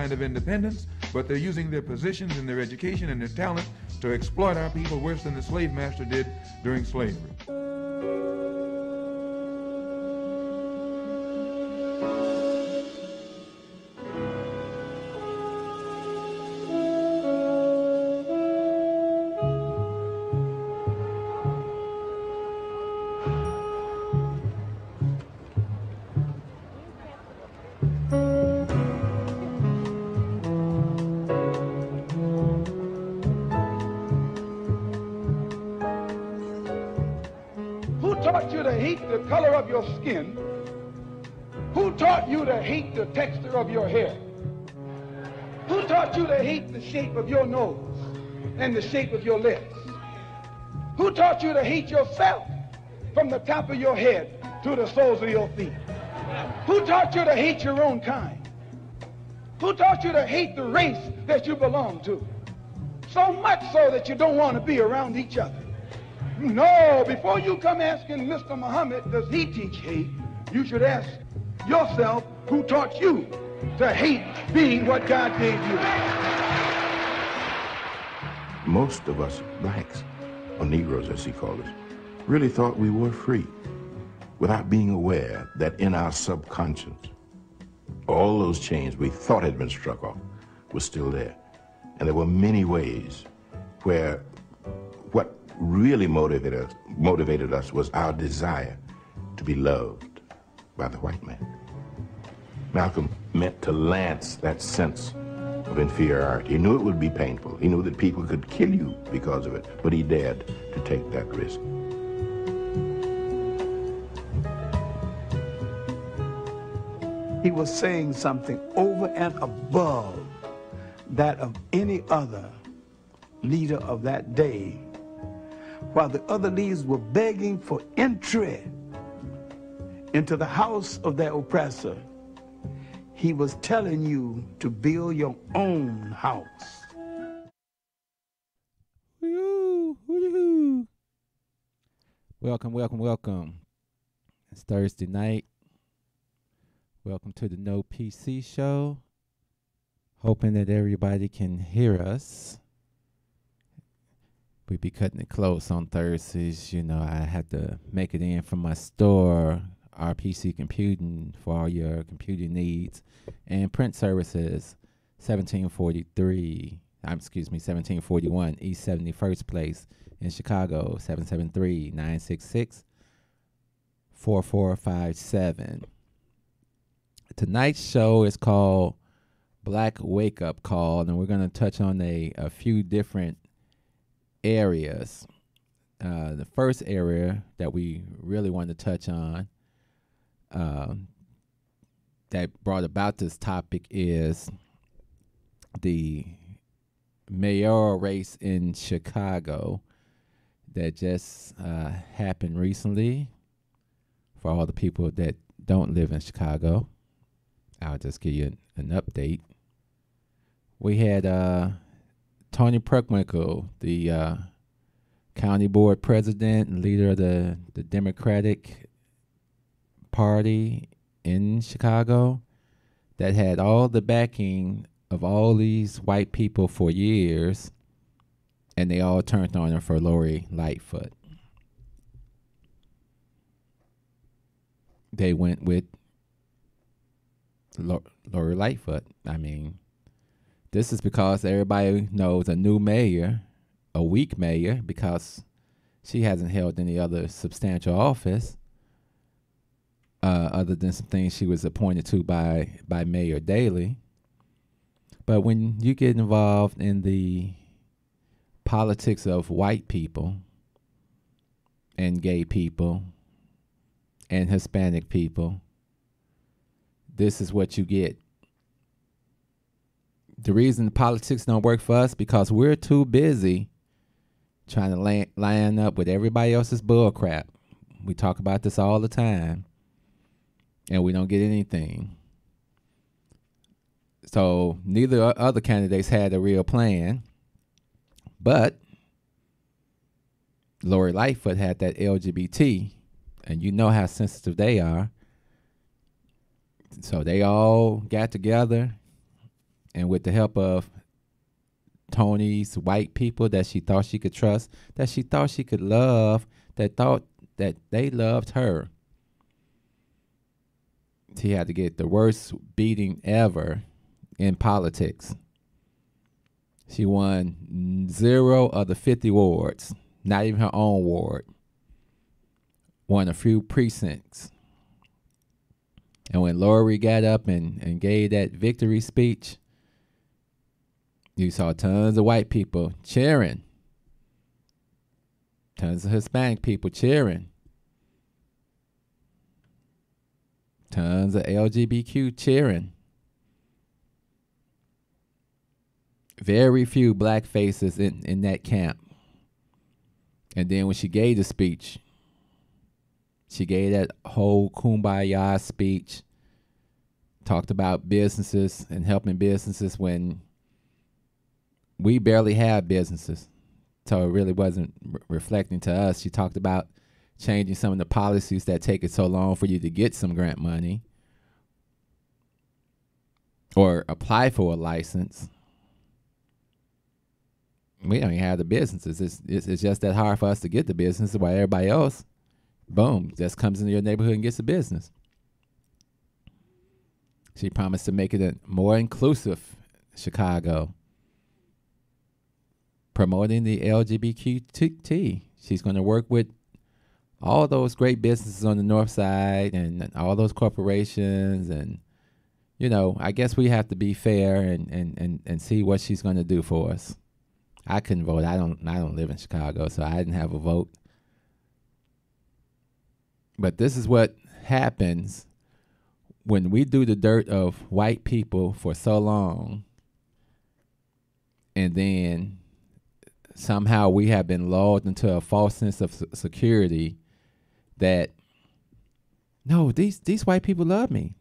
kind of independence, but they're using their positions and their education and their talent to exploit our people worse than the slave master did during slavery. Skin? Who taught you to hate the texture of your hair? Who taught you to hate the shape of your nose and the shape of your lips? Who taught you to hate yourself from the top of your head to the soles of your feet? Who taught you to hate your own kind? Who taught you to hate the race that you belong to? So much so that you don't want to be around each other. No, before you come asking Mr. Muhammad, does he teach hate, you should ask yourself, who taught you to hate being what God gave you? Most of us blacks, or Negroes as he called us, really thought we were free without being aware that in our subconscious, all those chains we thought had been struck off were still there. And there were many ways where what really motivated us was our desire to be loved by the white man. Malcolm meant to lance that sense of inferiority. He knew it would be painful. He knew that people could kill you because of it, but he dared to take that risk. He was saying something over and above that of any other leader of that day. While the other leaders were begging for entry into the house of their oppressor, he was telling you to build your own house. Woo-hoo. Welcome, welcome, welcome. It's Thursday night. Welcome to the No PC Show. Hoping that everybody can hear us. We be cutting it close on Thursdays. You know, I had to make it in from my store, RPC Computing, for all your computing needs, and print services, 1741 East 71st Place in Chicago, 773-966-4457. Tonight's show is called Black Wake Up Call, and we're going to touch on a few different areas. The first area that we really want to touch on that brought about this topic is the mayoral race in Chicago that just happened recently. For all the people that don't live in Chicago, I'll just give you an update. We had Tony Preckwinkle, the county board president and leader of the Democratic Party in Chicago, that had all the backing of all these white people for years, and they all turned on her for Lori Lightfoot. They went with Lori Lightfoot. I mean, this is because everybody knows a new mayor, a weak mayor, because she hasn't held any other substantial office other than some things she was appointed to by Mayor Daley. But when you get involved in the politics of white people and gay people and Hispanic people, this is what you get. The reason politics don't work for us because we're too busy trying to line up with everybody else's bull crap. We talk about this all the time, and we don't get anything. So neither other candidates had a real plan, but Lori Lightfoot had that LGBT, and you know how sensitive they are. So they all got together And with the help of Tony's white people that she thought she could trust, that she thought she could love, that thought that they loved her, she had to get the worst beating ever in politics. She won 0 of the 50 wards, not even her own ward. Won a few precincts. And when Lori got up and gave that victory speech, you saw tons of white people cheering. Tons of Hispanic people cheering. Tons of LGBTQ cheering. Very few black faces in that camp. And then when she gave the speech, she gave that whole kumbaya speech, talked about businesses and helping businesses when we barely had businesses. So it really wasn't reflecting to us. She talked about changing some of the policies that take it so long for you to get some grant money or apply for a license. We don't even have the businesses. It's just that hard for us to get the business, while everybody else, boom, just comes into your neighborhood and gets a business. She promised to make it a more inclusive Chicago, promoting the LGBTQ. She's going to work with all those great businesses on the north side and all those corporations. And, you know, I guess we have to be fair and see what she's going to do for us. I couldn't vote. I don't live in Chicago, so I didn't have a vote. But this is what happens when we do the dirt of white people for so long, and then somehow we have been lulled into a false sense of security that, no, these white people love me.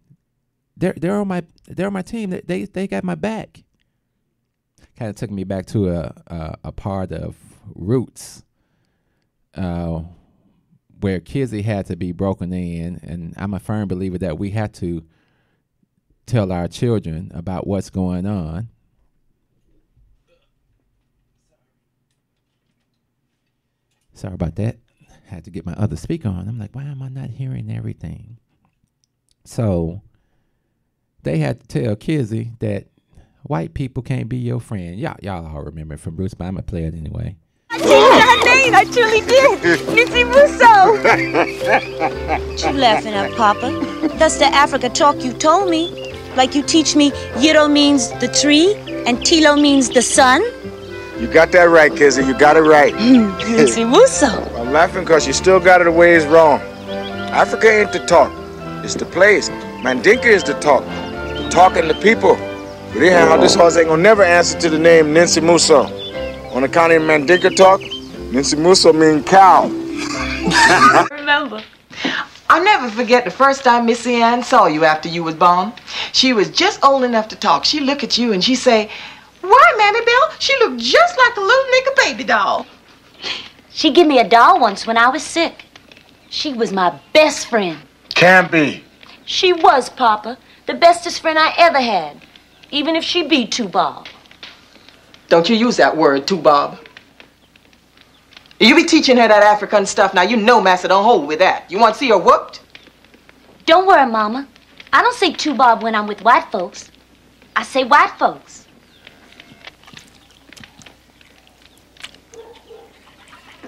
They're on my team. They got my back. Kind of took me back to a part of Roots, where Kizzy had to be broken in, and I'm a firm believer that we have to tell our children about what's going on. Sorry about that. Had to get my other speaker on. I'm like, why am I not hearing everything? So they had to tell Kizzy that white people can't be your friend. Y'all all remember it from Bruce, but I'm going to play it anyway. I changed her name. I truly did. Nipsey Russo. What you laughing at, Papa? That's the Africa talk you told me. Like you teach me Yiro means the tree and Tilo means the sun. You got that right, Kizzy. You got it right. Nipsey Russo. I'm laughing because you still got it the way it's wrong. Africa ain't the talk. It's the place. Mandinka is the talk. The talk and the people. But anyhow, this horse ain't gonna never answer to the name Nipsey Musso. On account of Mandinka talk, Nipsey Musso mean cow. Remember. I'll never forget the first time Missy Ann saw you after you was born. She was just old enough to talk. She look at you and she say, "Why, Mammy Belle, she looked just like a little nigger baby doll." She gave me a doll once when I was sick. She was my best friend. Can't be. She was, Papa. The bestest friend I ever had. Even if she be too Bob. Don't you use that word, too, Bob. You be teaching her that African stuff. Now, you know Massa don't hold with that. You want to see her whooped? Don't worry, Mama. I don't say too Bob when I'm with white folks. I say white folks.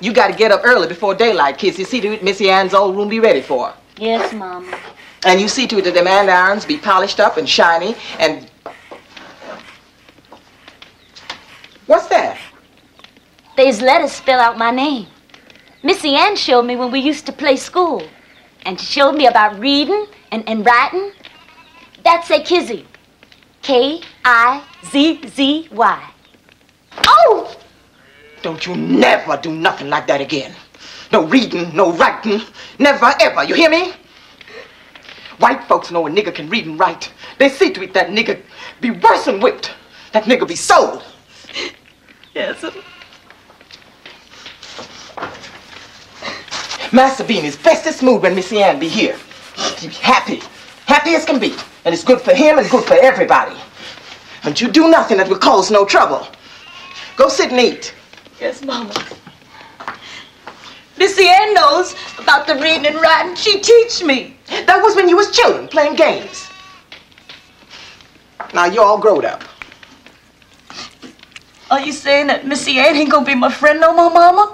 You got to get up early before daylight, kids. You see to it Missy Ann's old room be ready for her. Yes, Mama. And you see to it that them andirons be polished up and shiny and... What's that? They's letters spell out my name. Missy Ann showed me when we used to play school. And she showed me about reading and writing. That's a Kizzy. K-I-Z-Z-Y. Oh! Don't you never do nothing like that again. No reading, no writing. Never, ever. You hear me? White folks know a nigger can read and write. They see to it that nigger be worse than whipped. That nigger be sold. Yes, sir. Master be in his bestest mood when Missy Ann be here. He be happy. Happy as can be. And it's good for him and good for everybody. And you do nothing that will cause no trouble. Go sit and eat. Yes, Mama. Missy Ann knows about the reading and writing. She teach me. That was when you was children, playing games. Now you're all grown up. Are you saying that Missy Ann ain't gonna be my friend no more, Mama?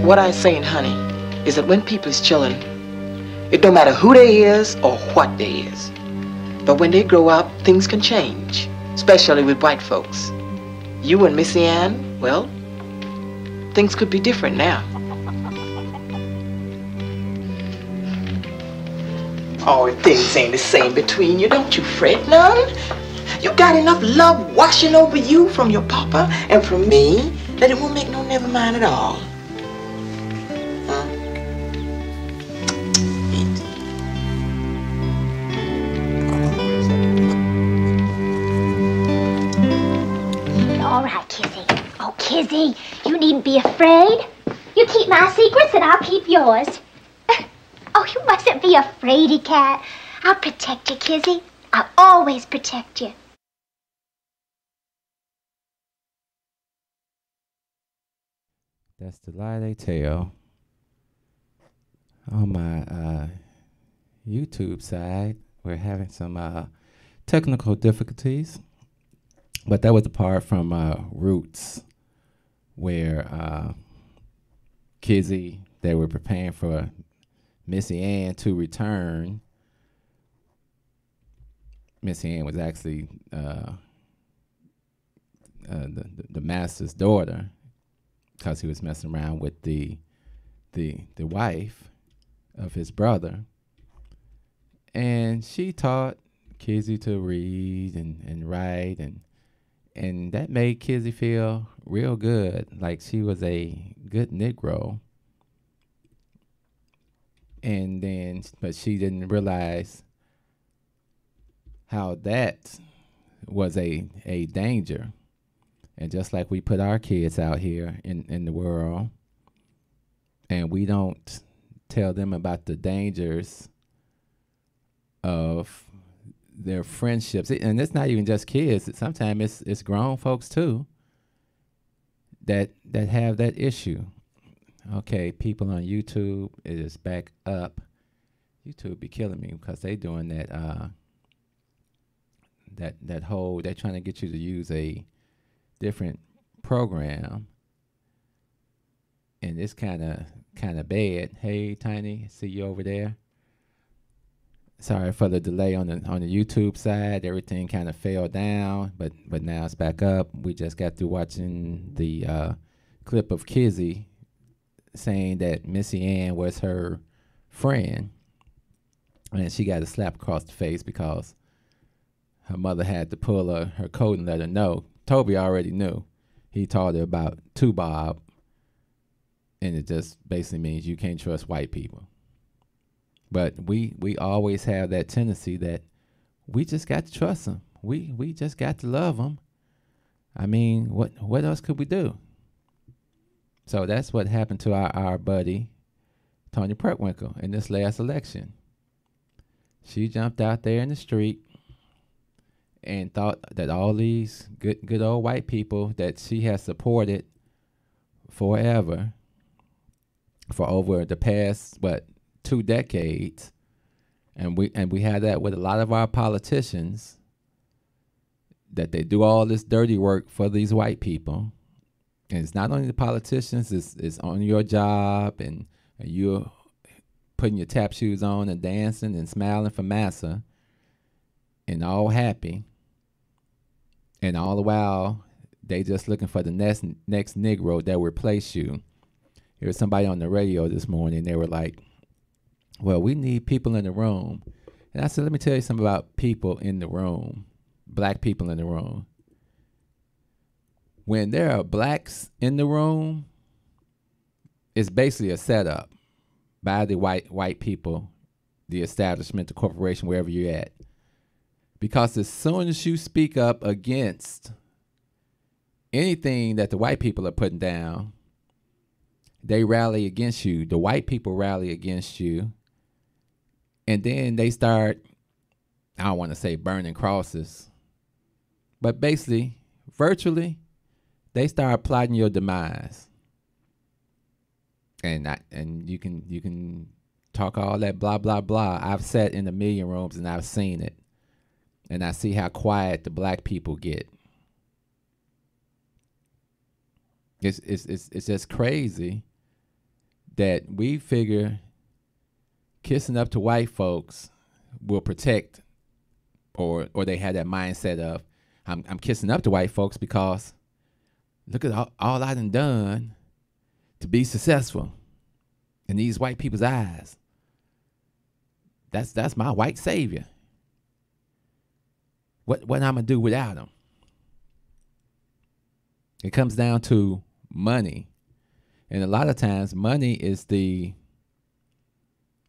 What I'm saying, honey, is that when people is children, it don't matter who they is or what they is. But when they grow up, things can change, especially with white folks. You and Missy Ann, well, things could be different now. Oh, things ain't the same between you. Don't you fret none. You got enough love washing over you from your papa and from me that it won't make no never mind at all. Huh? Eat. All right, Kizzy. Oh, Kizzy, you needn't be afraid. You keep my secrets and I'll keep yours. Oh, you mustn't be a fraidy cat. I'll protect you, Kizzy. I'll always protect you. That's the lie they tell. On my YouTube side, we're having some technical difficulties, but that was a part from Roots, where Kizzy, they were preparing for Missy Ann to return. Missy Ann was actually the master's daughter, because he was messing around with the wife of his brother, and she taught Kizzy to read and write, and that made Kizzy feel real good, like she was a good Negro. And then, but she didn't realize how that was a danger. And just like we put our kids out here in the world, and we don't tell them about the dangers of their friendships, and it's not even just kids. Sometimes it's grown folks too that have that issue. Okay, people on YouTube, it is back up. YouTube be killing me because they doing that that whole, they're trying to get you to use a different program, and it's kind of bad. Hey, Tiny, see you over there. Sorry for the delay on the YouTube side. Everything kind of fell down, but now it's back up. We just got through watching the clip of Kizzy saying that Missy Ann was her friend, and she got a slap across the face because her mother had to pull her coat and let her know. Toby already knew. He taught her about Bob, and it just basically means you can't trust white people. But we always have that tendency that we just got to trust them. We just got to love them. I mean, what else could we do? So that's what happened to our buddy, Tonya Preckwinkle, in this last election. She jumped out there in the street and thought that all these good old white people that she has supported forever, for over the past, 2 decades, and we had that with a lot of our politicians, that they do all this dirty work for these white people. And it's not only the politicians, it's on your job, and you're putting your tap shoes on and dancing and smiling for massa and all happy. And all the while, they just looking for the next Negro that will replace you. There was somebody on the radio this morning, they were like, well, we need people in the room. And I said, let me tell you something about people in the room, black people in the room. When there are blacks in the room, it's basically a setup by the white people, the establishment, the corporation, wherever you're at. Because as soon as you speak up against anything that the white people are putting down, they rally against you. The white people rally against you. And then they start, I don't want to say burning crosses, but basically, virtually, they start plotting your demise. And you can talk all that blah, blah, blah. I've sat in a million rooms and I've seen it. And I see how quiet the black people get. It's just crazy that we figure kissing up to white folks will protect, or they had that mindset of, I'm kissing up to white folks because look at all I done to be successful in these white people's eyes. That's my white savior. What I'm gonna do without him? It comes down to money, and a lot of times money is the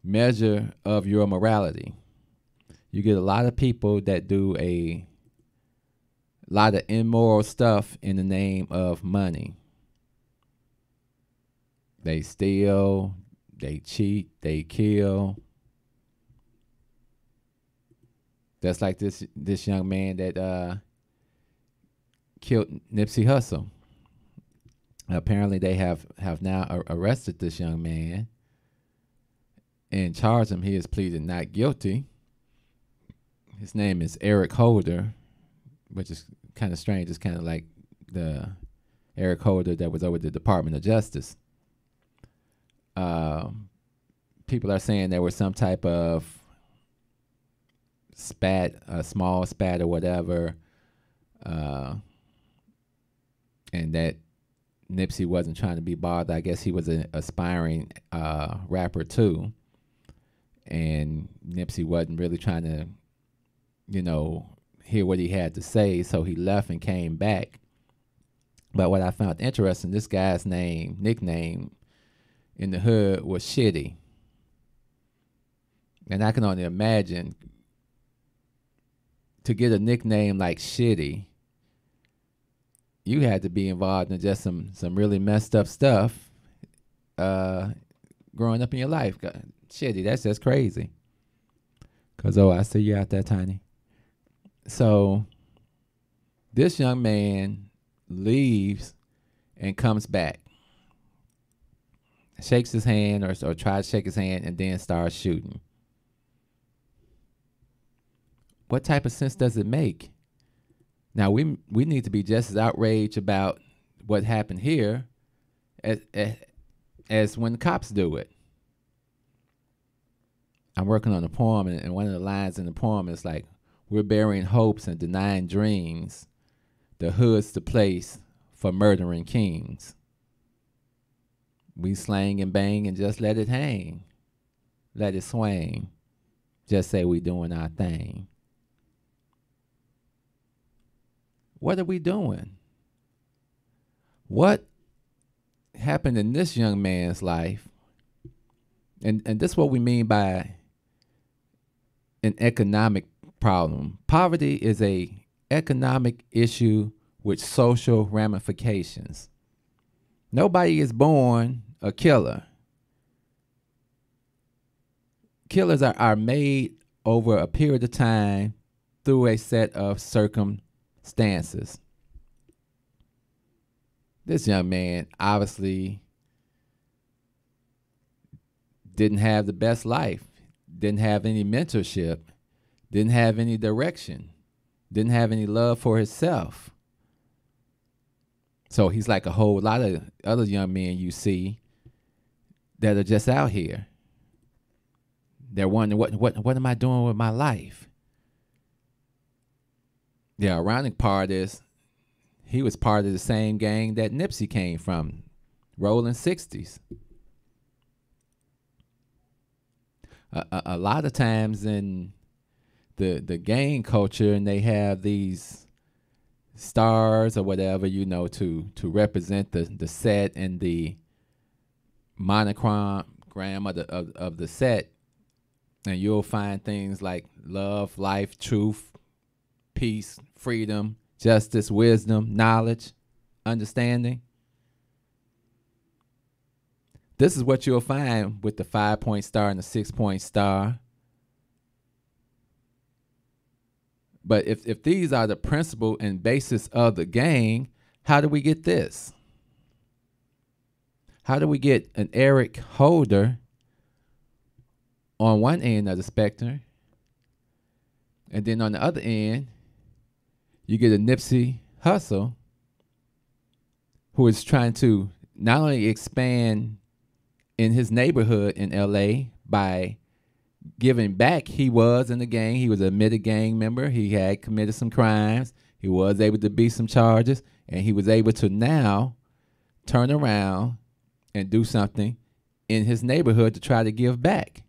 measure of your morality. You get a lot of people that do a lot of immoral stuff in the name of money. They steal, they cheat, they kill. Just like this young man that killed Nipsey Hussle. Apparently they have now arrested this young man and charged him. He has pleaded not guilty. His name is Eric Holder, which is kind of strange. It's kind of like the Eric Holder that was over the Department of Justice. People are saying there was some type of spat, a small spat or whatever, and that Nipsey wasn't trying to be bothered. I guess he was an aspiring rapper too, and Nipsey wasn't really trying to, hear what he had to say, so he left and came back. But what I found interesting, this guy's nickname in the hood was Shitty. And I can only imagine, to get a nickname like Shitty, you had to be involved in just some really messed up stuff growing up in your life. Shitty, that's just crazy. Because, I see you out there, Tiny. So this young man leaves and comes back, shakes his hand or tries to shake his hand, and then starts shooting. What type of sense does it make? Now, we need to be just as outraged about what happened here as when the cops do it. I'm working on a poem, and one of the lines in the poem is like, we're burying hopes and denying dreams. The hood's the place for murdering kings. We slang and bang and just let it hang. Let it swing. Just say we doing our thing. What are we doing? What happened in this young man's life? And this is what we mean by an economic problem. Poverty is a economic issue with social ramifications. Nobody is born a killer. Killers are made over a period of time through a set of circumstances. This young man obviously didn't have the best life, didn't have any mentorship, didn't have any direction, didn't have any love for himself. So he's like a whole lot of other young men you see that are just out here. They're wondering, what am I doing with my life? The ironic part is he was part of the same gang that Nipsey came from, Rolling 60s. A lot of times in the gang culture, and they have these stars or whatever, to represent the set and the monogram of the set, and you'll find things like love, life, truth, peace, freedom, justice, wisdom, knowledge, understanding. This is what you'll find with the 5-point star and the 6-point star But if these are the principle and basis of the gang, how do we get this? How do we get an Eric Holder on one end of the spectrum, and then on the other end, you get a Nipsey Hussle who is trying to not only expand in his neighborhood in LA by giving back. He was in the gang. He was an admitted gang member. He had committed some crimes. He was able to beat some charges, and he was able to now turn around and do something in his neighborhood to try to give back.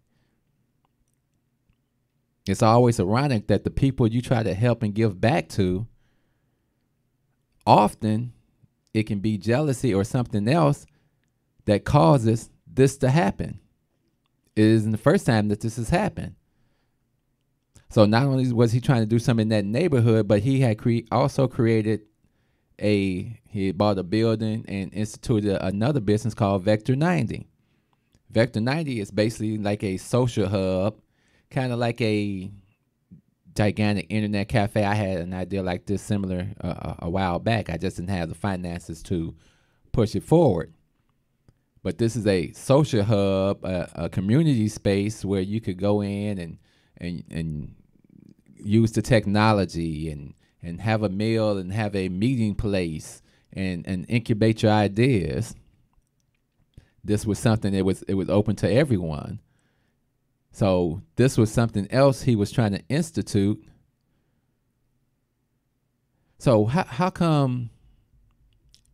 It's always ironic that the people you try to help and give back to, often it can be jealousy or something else that causes this to happen. It isn't the first time that this has happened. So not only was he trying to do something in that neighborhood, but he had also created he bought a building and instituted another business called Vector 90. Vector 90 is basically like a social hub, kind of like a gigantic internet cafe. I had an idea like this similar a while back. I just didn't have the finances to push it forward. But this is a social hub, a community space where you could go in and use the technology and have a meal and have a meeting place and incubate your ideas. This was something that it was open to everyone. So this was something else he was trying to institute. So how come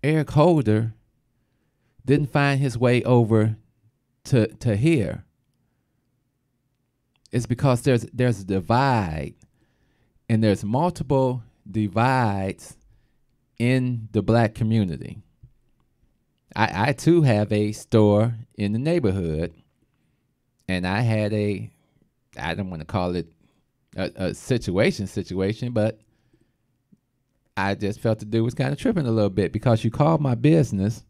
Eric Holder didn't find his way over to here? It's because there's a divide, and there's multiple divides in the black community. I too have a store in the neighborhood, and I had I don't want to call it a situation, but I just felt the dude was kind of tripping a little bit, because you called my business.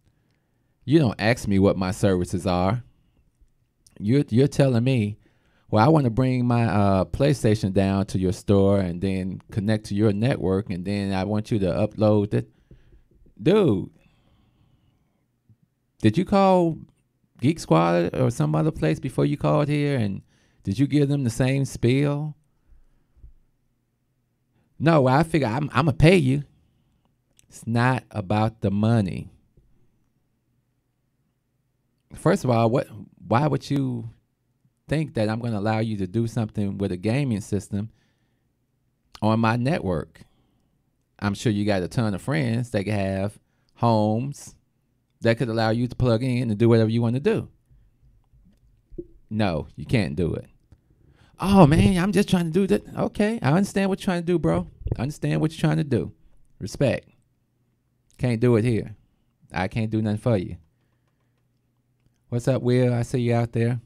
You don't ask me what my services are. You're telling me, well, I want to bring my PlayStation down to your store and then connect to your network, and then I want you to upload it. Dude, did you call Geek Squad or some other place before you called here, and did you give them the same spiel? No, I figure I'm going to pay you. It's not about the money. First of all, why would you think that I'm going to allow you to do something with a gaming system on my network? I'm sure you got a ton of friends that can have homes that could allow you to plug in and do whatever you want to do. No, you can't do it. Oh, man, I'm just trying to do that. Okay, I understand what you're trying to do, bro. I understand what you're trying to do. Respect. Can't do it here. I can't do nothing for you. What's up, Will? I see you out there.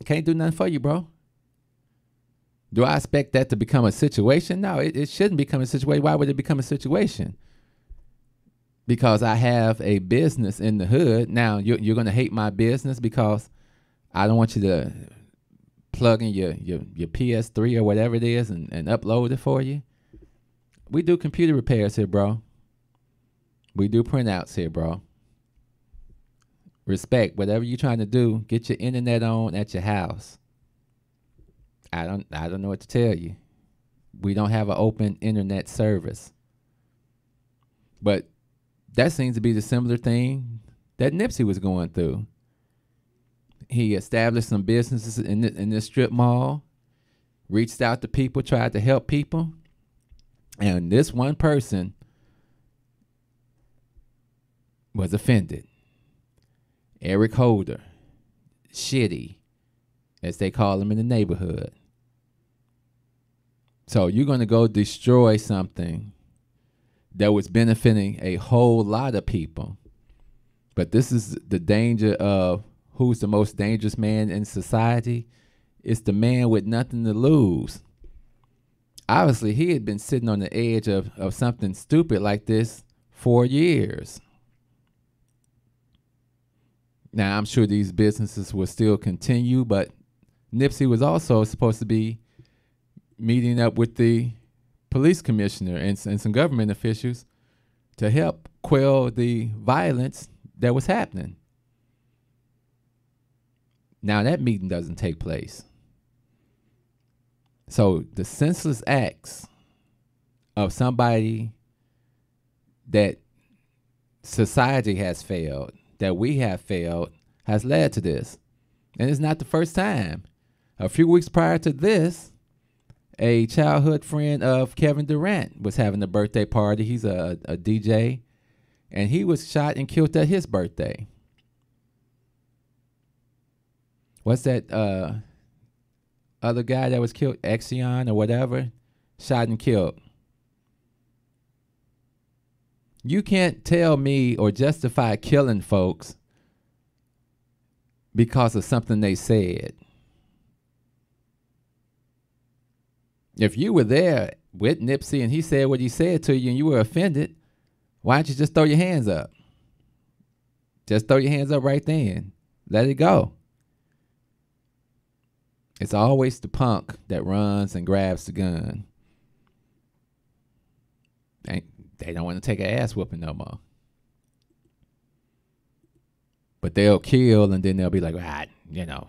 Can't do nothing for you, bro. Do I expect that to become a situation? No, it shouldn't become a situation. Why would it become a situation? Because I have a business in the hood. Now, you're going to hate my business because I don't want you to plug in your PS3 or whatever it is and upload it for you. We do computer repairs here, bro. We do printouts here, bro. Respect. Whatever you're trying to do, get your internet on at your house. I don't know what to tell you. We don't have an open internet service. But that seems to be the similar thing that Nipsey was going through. He established some businesses in this strip mall, reached out to people, tried to help people. And this one person was offended. Eric Holder, Shitty, as they call him in the neighborhood. So you're going to go destroy something that was benefiting a whole lot of people. But this is the danger of who's the most dangerous man in society. It's the man with nothing to lose. Obviously, he had been sitting on the edge of something stupid like this for years. Now, I'm sure these businesses will still continue, but Nipsey was also supposed to be meeting up with the police commissioner and some government officials to help quell the violence that was happening. Now that meeting doesn't take place. So the senseless acts of somebody that society has failed, that we have failed, has led to this. And it's not the first time. A few weeks prior to this, a childhood friend of Kevin Durant was having a birthday party. He's a DJ, and he was shot and killed at his birthday. What's that other guy that was killed, Exion or whatever, shot and killed? You can't tell me or justify killing folks because of something they said. If you were there with Nipsey and he said what he said to you and you were offended, why don't you just throw your hands up? Just throw your hands up right then. Let it go. It's always the punk that runs and grabs the gun. They don't want to take an ass whooping no more. But they'll kill and then they'll be like,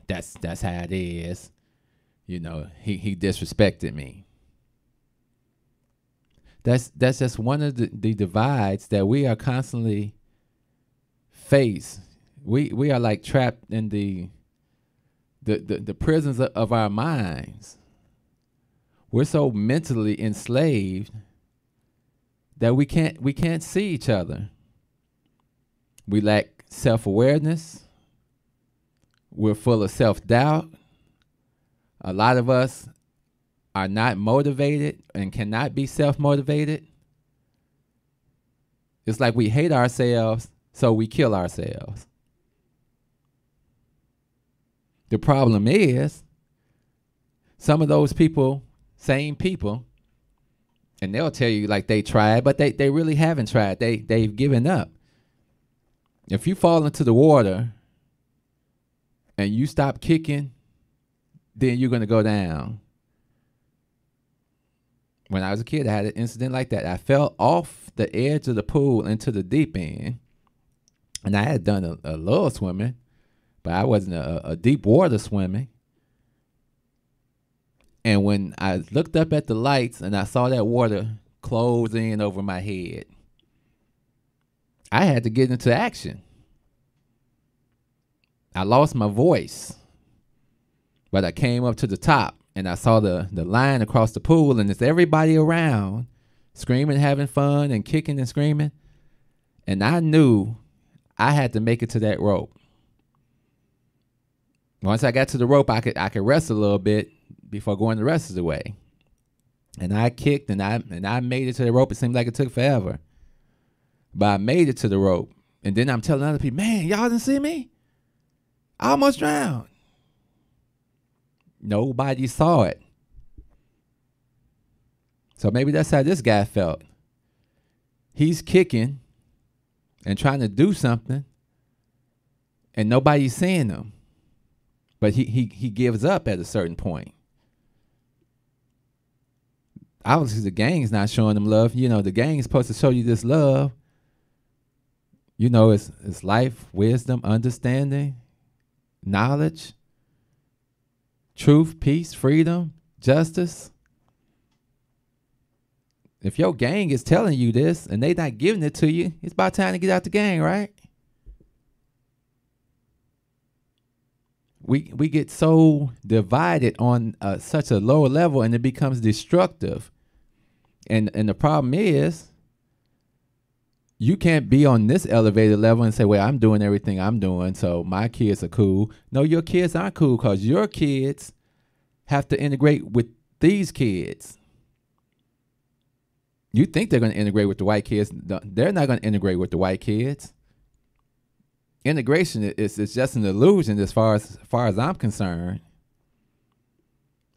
that's how it is. He disrespected me. That's just one of the divides that we are constantly face. We are like trapped in the prisons of our minds. We're so mentally enslaved that we can't see each other. We lack self-awareness. We're full of self-doubt. A lot of us are not motivated and cannot be self-motivated. It's like we hate ourselves, so we kill ourselves. The problem is, some of those people, same people, and they'll tell you like they tried, but they really haven't tried. They've given up. If you fall into the water and you stop kicking, then you're going to go down. When I was a kid, I had an incident like that. I fell off the edge of the pool into the deep end. And I had done a little swimming, but I wasn't a deep water swimming. And when I looked up at the lights and I saw that water close in over my head, I had to get into action. I lost my voice, but I came up to the top and I saw the line across the pool, and it's everybody around screaming, having fun and kicking and screaming. And I knew I had to make it to that rope. Once I got to the rope, I could rest a little bit before going the rest of the way. And I kicked and I made it to the rope. It seemed like it took forever, but I made it to the rope. And then I'm telling other people, man, y'all didn't see me? I almost drowned. Nobody saw it. So maybe that's how this guy felt. He's kicking and trying to do something, and nobody's seeing him. But he gives up at a certain point. Obviously, the gang's not showing him love. The gang's supposed to show you this love. It's life, wisdom, understanding, knowledge, truth, peace, freedom, justice. If your gang is telling you this and they not giving it to you, it's about time to get out the gang, right? We get so divided on such a lower level, and it becomes destructive. And the problem is, you can't be on this elevated level and say, well, I'm doing everything I'm doing, so my kids are cool. No, your kids aren't cool because your kids have to integrate with these kids. You think they're going to integrate with the white kids. They're not going to integrate with the white kids. Integration is just an illusion as far as I'm concerned.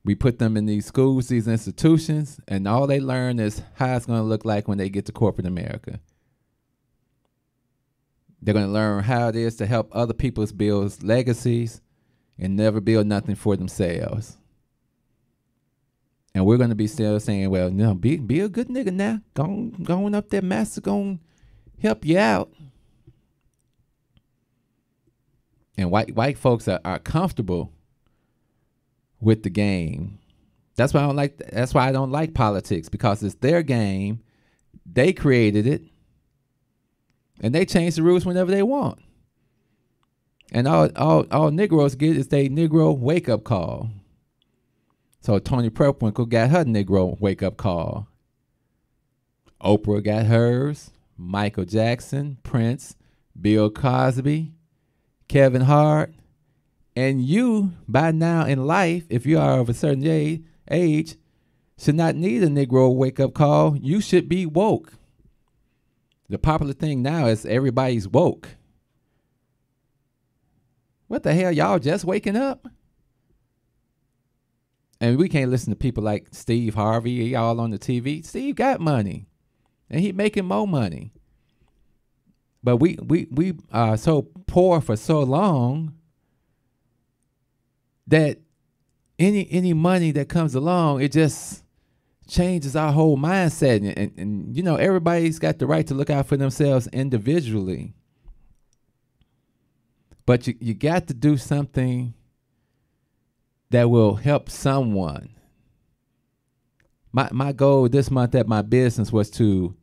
We put them in these schools, these institutions, and all they learn is how it's going to look like when they get to corporate America. They're going to learn how it is to help other people build legacies and never build nothing for themselves. And we're going to be still saying, well, no, be a good nigga now. Going up there, master going to help you out. And white folks are comfortable with the game. That's why I don't like politics, because it's their game. They created it. And they change the rules whenever they want. And all Negroes get is their Negro wake-up call. So Tony Prewinkle got her Negro wake-up call. Oprah got hers. Michael Jackson, Prince, Bill Cosby, Kevin Hart. And you, by now in life, if you are of a certain age, should not need a Negro wake-up call. You should be woke. The popular thing now is everybody's woke. What the hell, y'all just waking up? And we can't listen to people like Steve Harvey, he all on the TV. Steve got money, and he making more money. But we are so poor for so long that any money that comes along, it just changes our whole mindset. And you know, everybody's got the right to look out for themselves individually. But you got to do something that will help someone. My goal this month at my business was to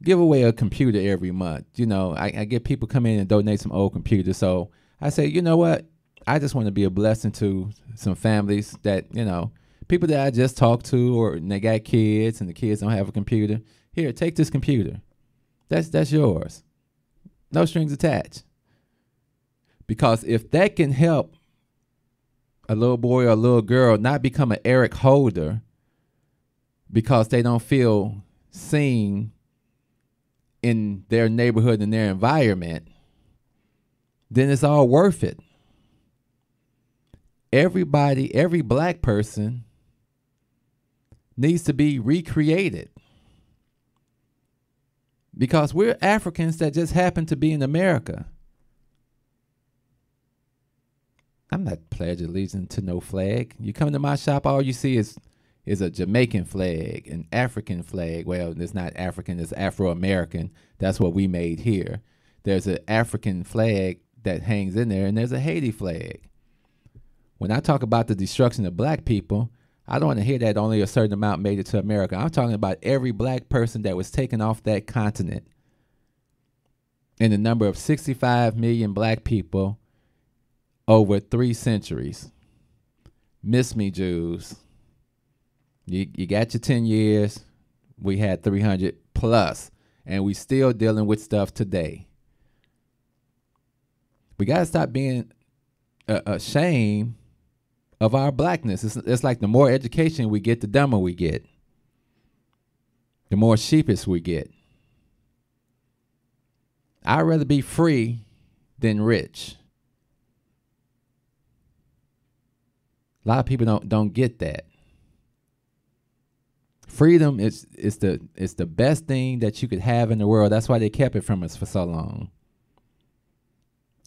give away a computer every month. You know, I get people come in and donate some old computers. So I say, you know what? I just want to be a blessing to some families that, you know, people that I just talked to, or they got kids and the kids don't have a computer. Here, take this computer. That's yours. No strings attached. Because if that can help a little boy or a little girl not become an Eric Holder because they don't feel seen in their neighborhood and their environment, then it's all worth it. Everybody, every black person needs to be recreated, because we're Africans that just happen to be in America. I'm not pledging allegiance to no flag. You come to my shop, all you see is a Jamaican flag, an African flag. Well, it's not African, it's Afro-American. That's what we made here. There's an African flag that hangs in there, and there's a Haiti flag. When I talk about the destruction of black people, I don't want to hear that only a certain amount made it to America. I'm talking about every black person that was taken off that continent. In the number of 65 million black people over 3 centuries. Miss me, Jews. You got your 10 years. We had 300 plus, and we still dealing with stuff today. We got to stop being ashamed of our blackness. It's like the more education we get, the dumber we get. The more sheepish we get. I'd rather be free than rich. A lot of people don't get that. Freedom is the best thing that you could have in the world. That's why they kept it from us for so long.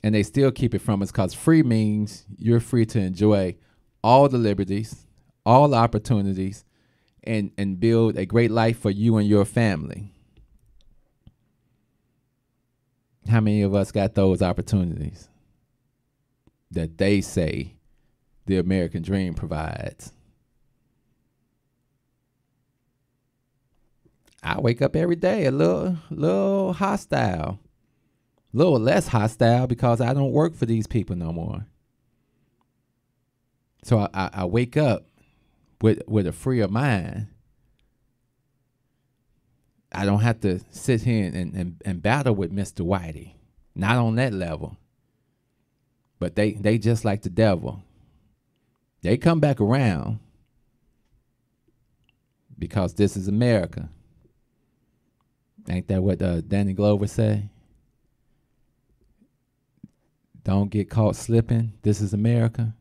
And they still keep it from us, because free means you're free to enjoy all the liberties, all the opportunities, and build a great life for you and your family. How many of us got those opportunities that they say the American dream provides? I wake up every day a little hostile, a little less hostile, because I don't work for these people no more. So I wake up with a freer mind. I don't have to sit here and battle with Mr. Whitey. Not on that level. But they just like the devil. They come back around because this is America. Ain't that what Danny Glover say? Don't get caught slipping. This is America.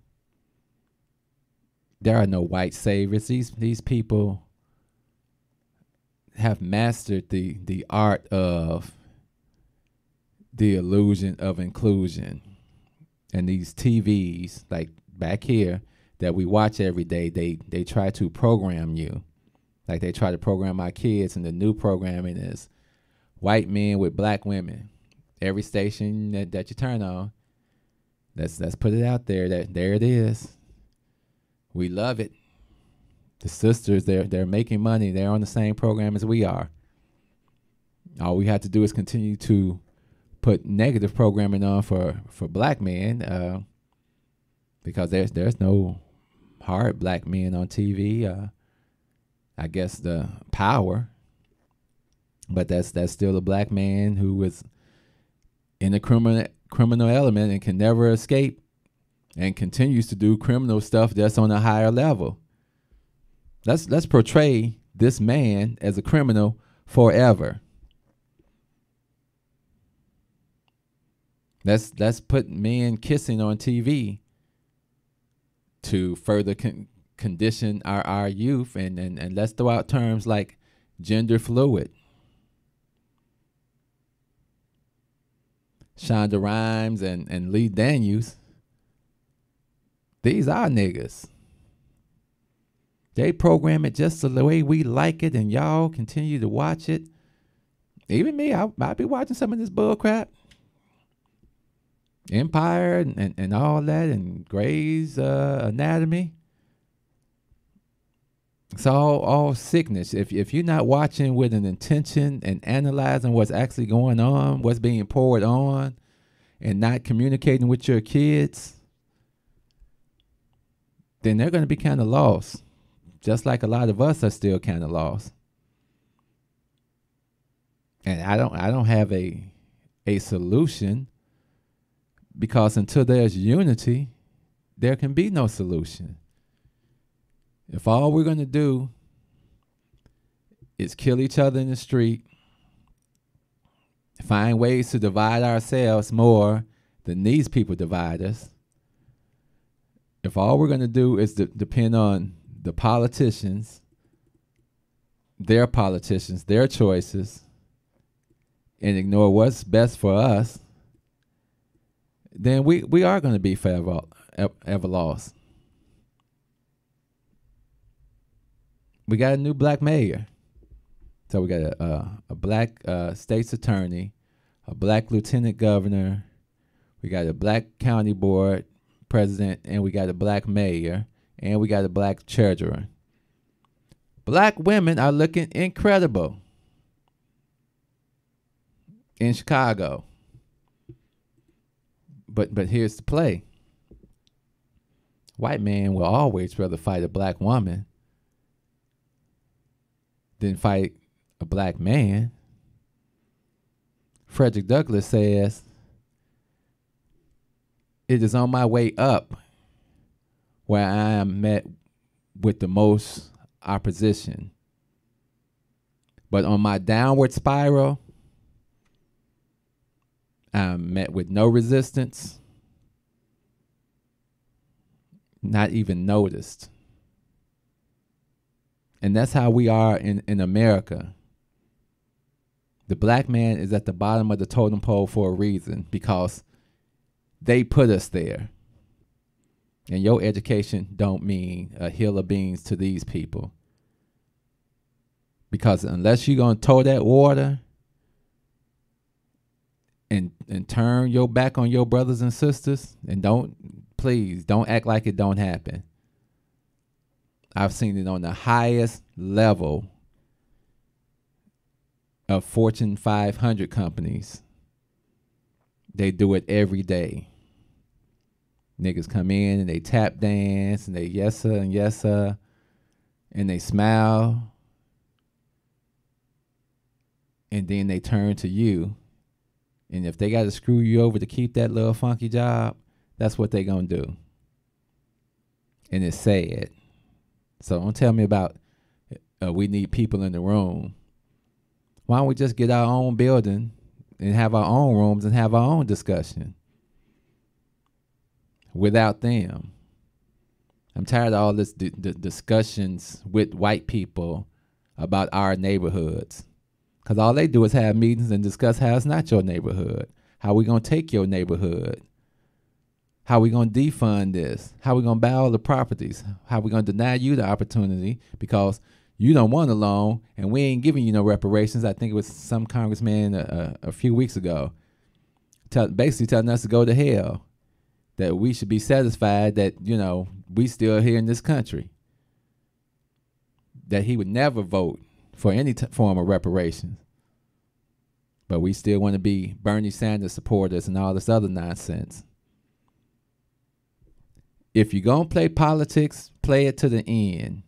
There are no white saviors. These people have mastered the art of the illusion of inclusion. And these TVs, like back here, that we watch every day, they try to program you. Like they try to program our kids, and the new programming is white men with black women. Every station that you turn on, let's put it out there that there it is. We love it. The sisters, they're making money. They're on the same program as we are. All we have to do is continue to put negative programming on for black men, because there's no hard black men on TV. I guess the power, but that's still a black man who was in a criminal element and can never escape, and continues to do criminal stuff just on a higher level. Let's portray this man as a criminal forever. Let's put men kissing on TV to further condition our youth, and let's throw out terms like gender fluid. Shonda Rhimes and Lee Daniels, these are niggas. They program it just the way we like it, and y'all continue to watch it. Even me, I'll be watching some of this bull crap. Empire and all that, and Grey's Anatomy. It's all sickness. If you're not watching with an intention and analyzing what's actually going on, what's being poured on, and not communicating with your kids, then they're going to be kind of lost. Just like a lot of us are still kind of lost. And I don't have a solution, because until there's unity, there can be no solution. If all we're going to do is kill each other in the street, find ways to divide ourselves more than these people divide us, if all we're going to do is depend on the politicians, their choices, and ignore what's best for us, then we are going to be forever ever lost. We got a new black mayor. So we got a black state's attorney, a black lieutenant governor, we got a black county board president, and we got a black mayor, and we got a black treasurer. Black women are looking incredible in Chicago. But here's the play. White man will always rather fight a black woman than fight a black man. Frederick Douglass says, "It is on my way up where I am met with the most opposition. But on my downward spiral, I'm met with no resistance, not even noticed." And that's how we are in America. The black man is at the bottom of the totem pole for a reason, because they put us there. And your education don't mean a hill of beans to these people. Because unless you're going to tow that water and turn your back on your brothers and sisters, and please don't act like it don't happen. I've seen it on the highest level of Fortune 500 companies. They do it every day. Niggas come in and they tap dance and they yes sir and yes sir, and they smile, and then they turn to you, and if they got to screw you over to keep that little funky job, that's what they gonna do. And it's sad. So don't tell me about we need people in the room. Why don't we just get our own building and have our own rooms and have our own discussion without them? I'm tired of all this discussions with white people about our neighborhoods, because all they do is have meetings and discuss how it's not your neighborhood, how we going to take your neighborhood. How we going to defund this? How we going to buy all the properties? How we going to deny you the opportunity because you don't want a loan and we ain't giving you no reparations? I think it was some congressman a few weeks ago basically telling us to go to hell, that we should be satisfied that, we still here in this country, that he would never vote for any form of reparations. But we still want to be Bernie Sanders supporters and all this other nonsense. If you're going to play politics, play it to the end.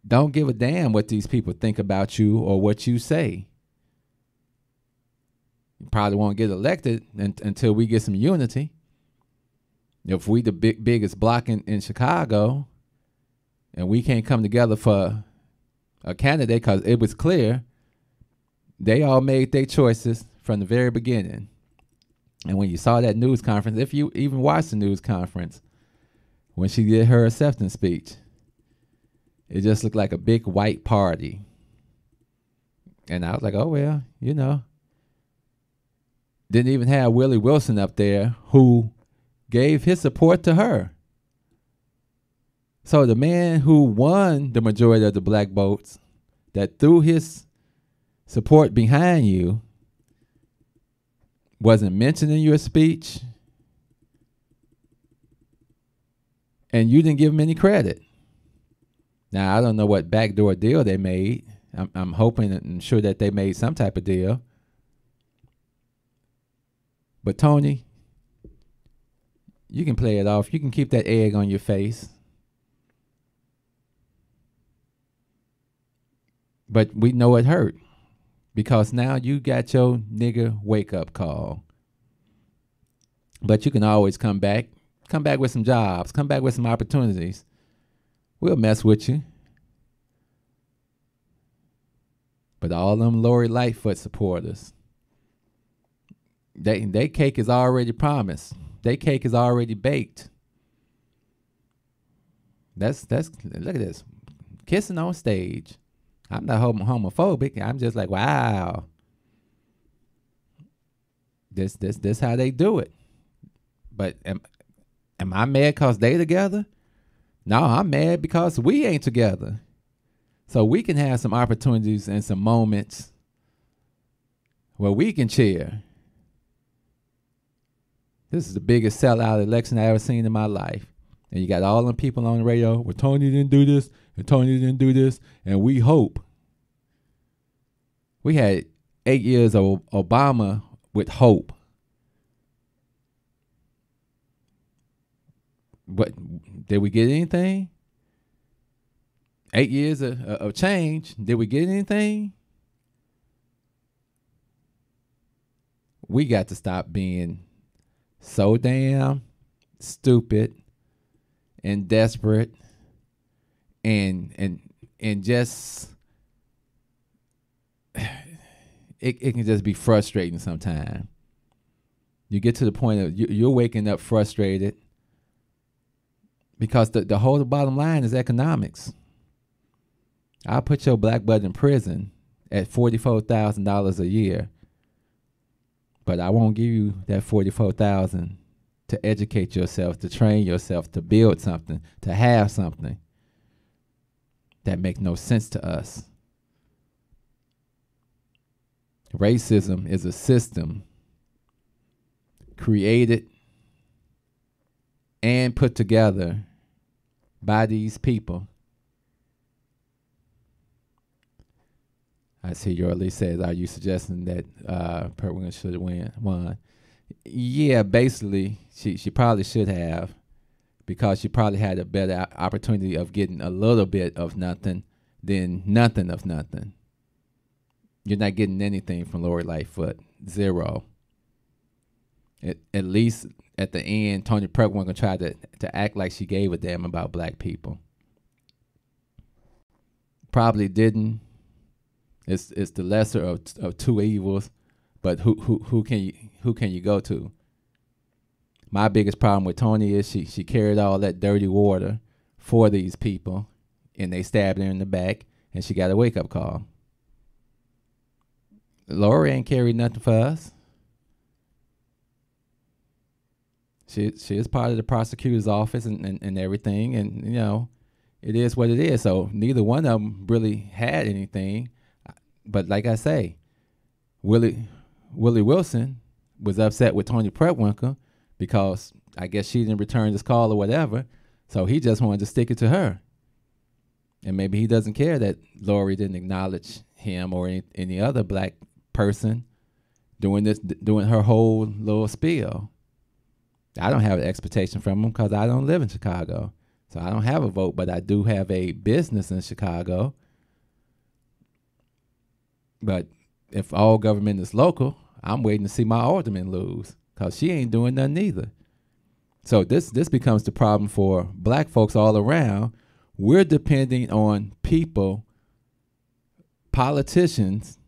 Don't give a damn what these people think about you or what you say. You probably won't get elected until we get some unity. If we the biggest block in Chicago and we can't come together for a candidate because it was clear they all made their choices from the very beginning. And when you saw that news conference, if you even watched the news conference, when she did her acceptance speech, it just looked like a big white party. And I was like, oh, well, Didn't even have Willie Wilson up there who gave his support to her. So the man who won the majority of the black votes, that threw his support behind you, wasn't mentioned in your speech, and you didn't give him any credit. Now, I don't know what backdoor deal they made. I'm hoping and sure that they made some type of deal. But Tony, you can play it off. You can keep that egg on your face. But we know it hurt. Because now you got your nigger wake-up call. But you can always come back. Come back with some jobs. Come back with some opportunities. We'll mess with you. But all them Lori Lightfoot supporters, they cake is already promised. They cake is already baked. That's look at this. Kissing on stage. I'm not homophobic. I'm just like, wow. This how they do it. But am I mad because they together? No, I'm mad because we ain't together. So we can have some opportunities and some moments where we can cheer. This is the biggest sellout election I ever seen in my life. And you got all them people on the radio, well, Tony didn't do this, and Tony didn't do this, and we hope. We had 8 years of Obama with hope. But did we get anything? 8 years of change, did we get anything? We got to stop being so damn stupid and desperate and just it can just be frustrating sometimes. You get to the point of you're waking up frustrated because the whole bottom line is economics. I'll put your black butt in prison at $44,000 a year, but I won't give you that $44,000 to educate yourself, to train yourself, to build something, to have something that makes no sense to us. Racism is a system created and put together by these people. I see Yorley says, are you suggesting that Perwin should have won? Yeah, basically, she probably should have, because she probably had a better opportunity of getting a little bit of nothing than nothing of nothing. You're not getting anything from Lori Lightfoot. Zero. At least at the end, Toni Preckwinkle going to try to act like she gave a damn about black people. Probably didn't. It's the lesser of two evils, but who can you go to? My biggest problem with Toni is she carried all that dirty water for these people, and they stabbed her in the back, and she got a wake-up call. Lori ain't carried nothing for us. She is part of the prosecutor's office and everything, and you know, it is what it is. So neither one of them really had anything. But like I say, Willie Wilson was upset with Toni Preckwinkle because I guess she didn't return his call or whatever. So he just wanted to stick it to her. And maybe he doesn't care that Lori didn't acknowledge him or any other black person doing her whole little spiel. I don't have an expectation from him because I don't live in Chicago. So I don't have a vote, but I do have a business in Chicago. But if all government is local, I'm waiting to see my alderman lose because she ain't doing nothing either. So this becomes the problem for black folks all around. We're depending on people, politicians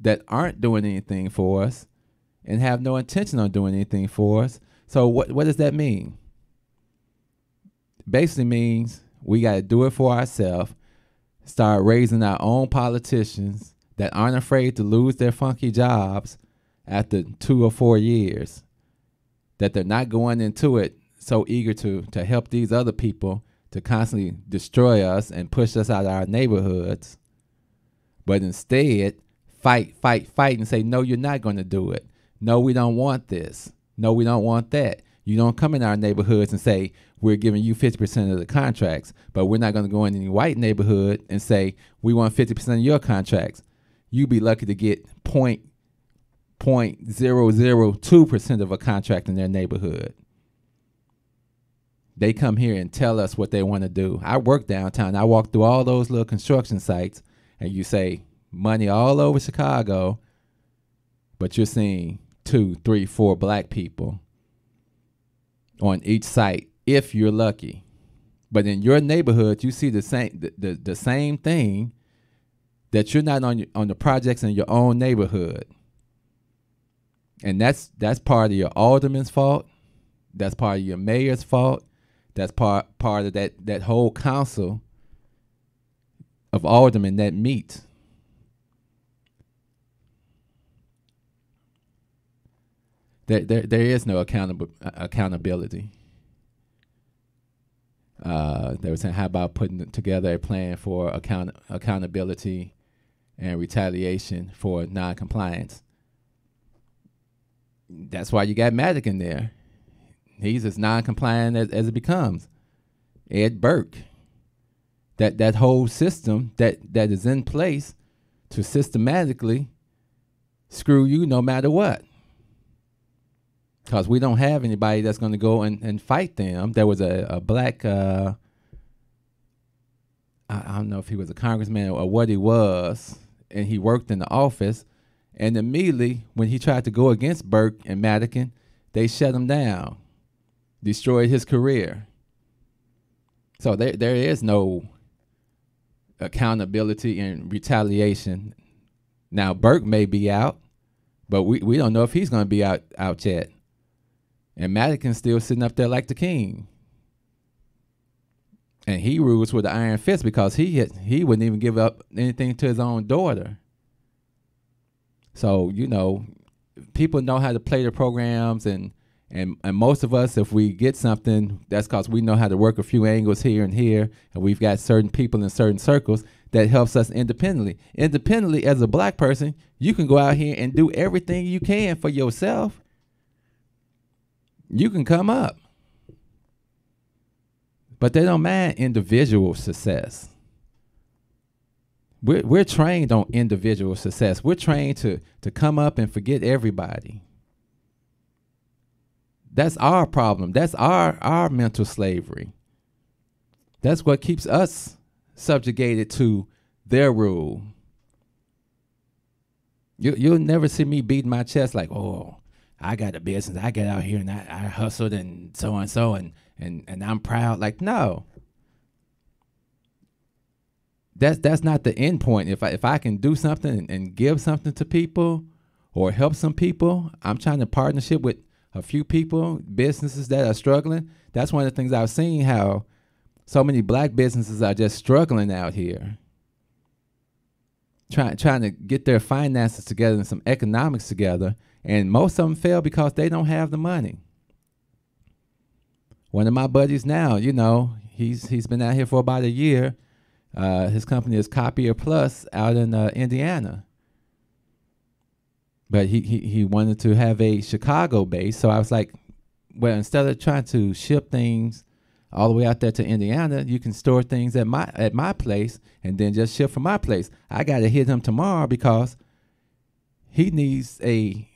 that aren't doing anything for us and have no intention on doing anything for us. So what does that mean? Basically means we got to do it for ourselves, start raising our own politicians that aren't afraid to lose their funky jobs after 2 or 4 years, that they're not going into it so eager to help these other people to constantly destroy us and push us out of our neighborhoods, but instead fight and say, no, you're not going to do it. No, we don't want this. No, we don't want that. You don't come in our neighborhoods and say, we're giving you 50% of the contracts, but we're not going to go in any white neighborhood and say, we want 50% of your contracts. You'd be lucky to get 0.002% of a contract in their neighborhood. They come here and tell us what they want to do. I work downtown. I walk through all those little construction sites, and you say money all over Chicago, but you're seeing 2, 3, 4 black people on each site, if you're lucky. But in your neighborhood, you see the same thing, that you're not on the projects in your own neighborhood. And that's part of your alderman's fault. That's part of your mayor's fault. That's part of that whole council of aldermen that meet. There is no accountability. They were saying, how about putting together a plan for accountability and retaliation for non-compliance? That's why you got Maddock in there. He's as non-compliant as it becomes. Ed Burke. That whole system that is in place to systematically screw you no matter what. Because we don't have anybody that's going to go and fight them. There was a black, I don't know if he was a congressman or what he was, and he worked in the office. And immediately, when he tried to go against Burke and Madigan, they shut him down, destroyed his career. So there is no accountability and retaliation. Now, Burke may be out, but we don't know if he's going to be out yet. And Madigan's still sitting up there like the king. And he rules with an iron fist because he wouldn't even give up anything to his own daughter. So, you know, people know how to play the programs, and most of us, if we get something, that's because we know how to work a few angles here and here, and we've got certain people in certain circles that helps us independently. Independently, as a black person, you can go out here and do everything you can for yourself. You can come up. But they don't mind individual success. We're trained on individual success. We're trained to come up and forget everybody. That's our problem. That's our mental slavery. That's what keeps us subjugated to their rule. You'll never see me beating my chest like, oh, I got a business. I get out here and I hustled and so and I'm proud. Like, no. That's not the end point. If I can do something and give something to people or help some people, I'm trying to partnership with a few people, businesses that are struggling. That's one of the things I've seen, how so many black businesses are just struggling out here. Trying to get their finances together and some economics together. And most of them fail because they don't have the money. One of my buddies now, you know, he's been out here for about a year. His company is Copier Plus out in Indiana. But he wanted to have a Chicago base. So I was like, well, instead of trying to ship things all the way out there to Indiana, you can store things at my place and then just ship from my place. I got to hit him tomorrow because he needs a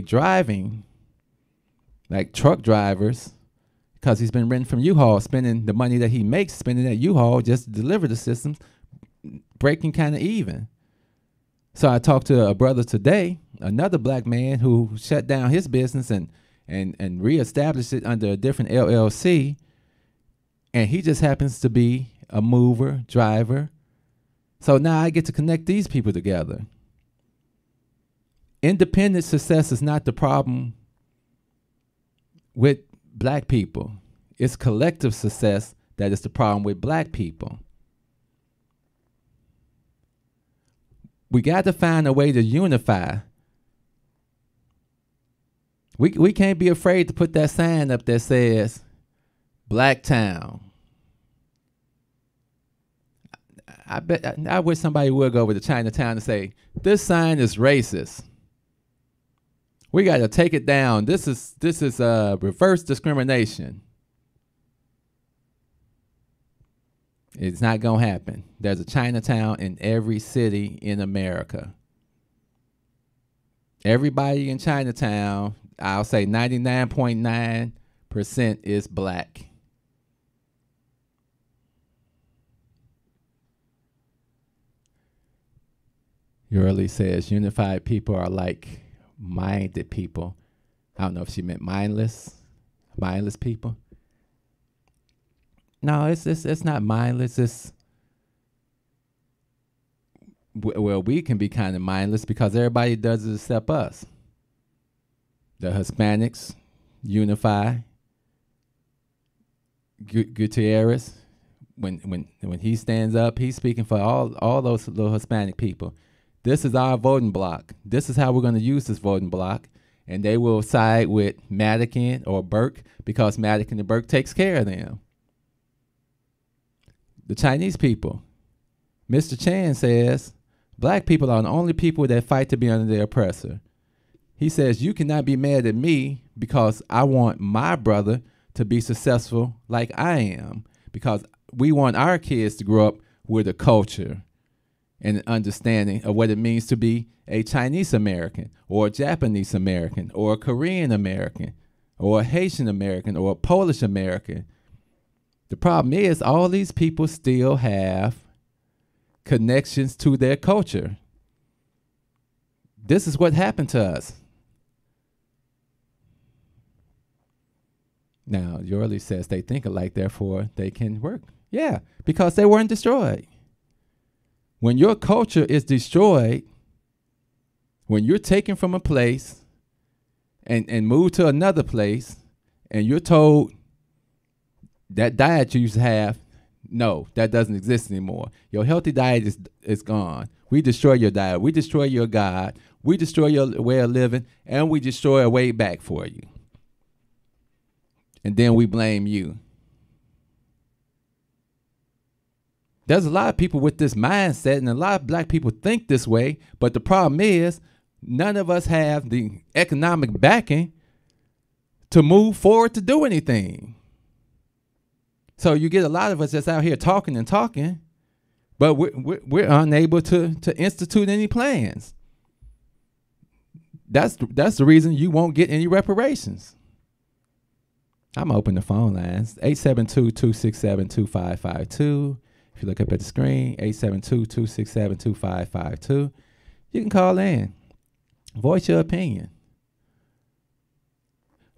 driving, like truck drivers, because he's been renting from U-Haul, spending the money that he makes, spending at U-Haul just to deliver the systems, breaking kind of even. So I talked to a brother today, another black man who shut down his business and reestablished it under a different LLC, and he just happens to be a mover, driver. So now I get to connect these people together. Independent success is not the problem with black people. It's collective success that is the problem with black people. We got to find a way to unify. We can't be afraid to put that sign up that says Blacktown. I wish somebody would go over to Chinatown and say, this sign is racist. We got to take it down. This is reverse discrimination. It's not going to happen. There's a Chinatown in every city in America. Everybody in Chinatown, I'll say 99.9% is black. Yurley says unified people are like minded people. I don't know if she meant mindless people. No, it's not mindless. It's well, we can be kind of mindless because everybody does it except us. The Hispanics unify. Gutierrez, when he stands up, he's speaking for all those little Hispanic people. This is our voting block. This is how we're going to use this voting block. And they will side with Madigan or Burke because Madigan and Burke takes care of them. The Chinese people. Mr. Chan says, black people are the only people that fight to be under their oppressor. He says, you cannot be mad at me because I want my brother to be successful like I am, because we want our kids to grow up with a culture and an understanding of what it means to be a Chinese American or a Japanese American or a Korean American or a Haitian American or a Polish American. The problem is all these people still have connections to their culture. This is what happened to us. Now, Yorley says they think alike, therefore they can work. Yeah, because they weren't destroyed. When your culture is destroyed, when you're taken from a place and moved to another place, and you're told that diet you used to have, no, that doesn't exist anymore. Your healthy diet is gone. We destroy your diet. We destroy your God. We destroy your way of living, and we destroy a way back for you. And then we blame you. There's a lot of people with this mindset, and a lot of black people think this way, but the problem is none of us have the economic backing to move forward to do anything. So you get a lot of us that's out here talking and talking, but we're unable to institute any plans. That's the reason you won't get any reparations. I'm open the phone lines, 872-267-2552. If you look up at the screen, 872-267-2552. You can call in. Voice your opinion.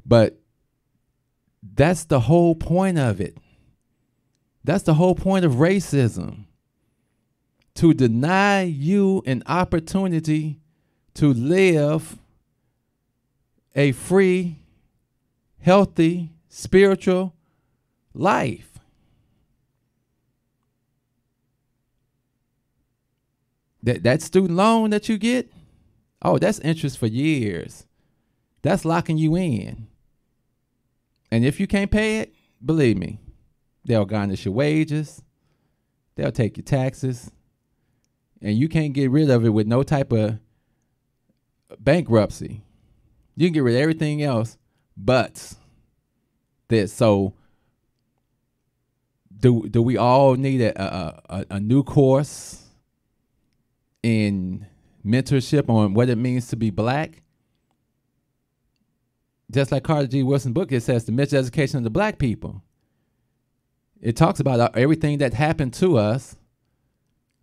But that's the whole point of it. That's the whole point of racism. To deny you an opportunity to live a free, healthy, spiritual life. That student loan that you get, oh, that's interest for years. That's locking you in. And if you can't pay it, believe me, they'll garnish your wages, they'll take your taxes, and you can't get rid of it with no type of bankruptcy. You can get rid of everything else but this. So do we all need a new course in mentorship on what it means to be black? Just like Carter G. Woodson book, it says the miseducation of the black people. It talks about everything that happened to us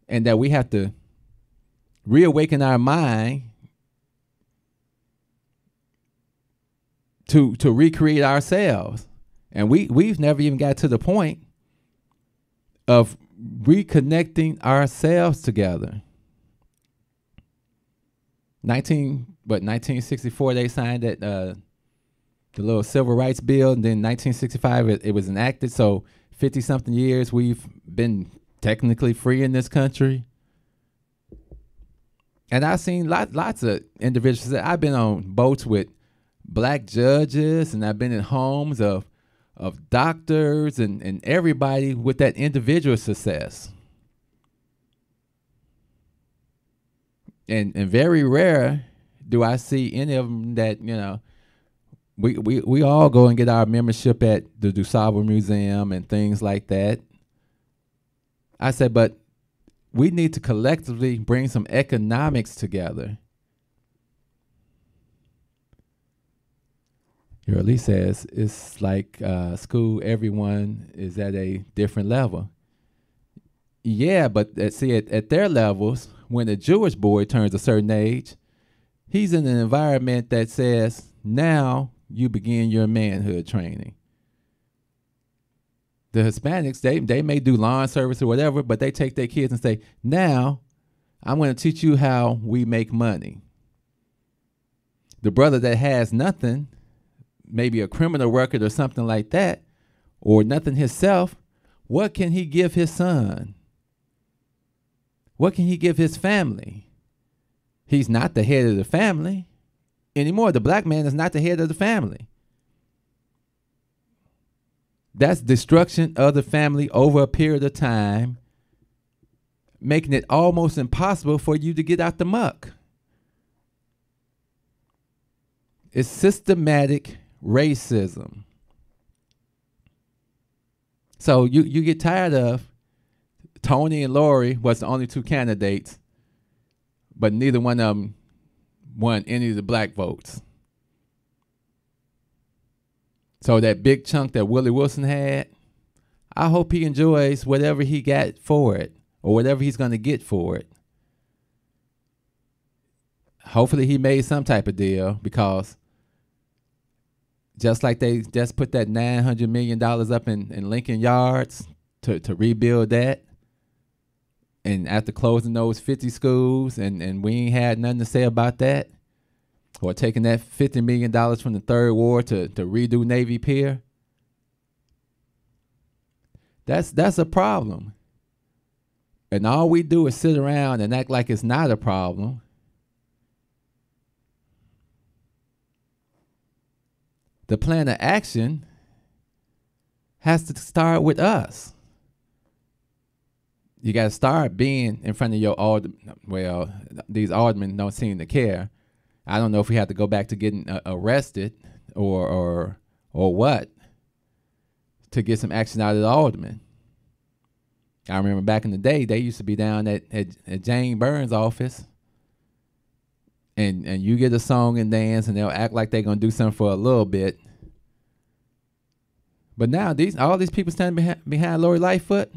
and that we have to reawaken our mind to recreate ourselves. And we've never even got to the point of reconnecting ourselves together. 1964 they signed that the little civil rights bill, and then 1965 it was enacted. So 50-something years we've been technically free in this country. And I've seen lots of individuals. I've been on boats with black judges, and I've been in homes of doctors and everybody with that individual success. And very rare do I see any of them that, you know, we all go and get our membership at the DuSable Museum and things like that. I said, but we need to collectively bring some economics together. Lee says it's like school, everyone is at a different level. Yeah, but see, at their levels, when a Jewish boy turns a certain age, he's in an environment that says, now you begin your manhood training. The Hispanics, they may do lawn service or whatever, but they take their kids and say, now I'm going to teach you how we make money. The brother that has nothing, maybe a criminal record or something like that, or nothing himself, what can he give his son? What can he give his family? He's not the head of the family anymore. The black man is not the head of the family. That's destruction of the family over a period of time, making it almost impossible for you to get out the muck. It's systematic racism. So you get tired of Tony and Lori was the only two candidates, but neither one of them won any of the black votes. So that big chunk that Willie Wilson had, I hope he enjoys whatever he got for it or whatever he's going to get for it. Hopefully he made some type of deal, because just like they just put that $900 million up in Lincoln Yards to rebuild that, and after closing those 50 schools, and we ain't had nothing to say about that, or taking that $50 million from the Third Ward to redo Navy Pier, that's a problem. And all we do is sit around and act like it's not a problem. The plan of action has to start with us. You got to start being in front of your alderman. Well, these aldermen don't seem to care. I don't know if we have to go back to getting arrested or what to get some action out of the alderman. I remember back in the day, they used to be down at Jane Burns' office, and you get a song and dance, and they'll act like they're going to do something for a little bit. But now all these people standing behind Lori Lightfoot,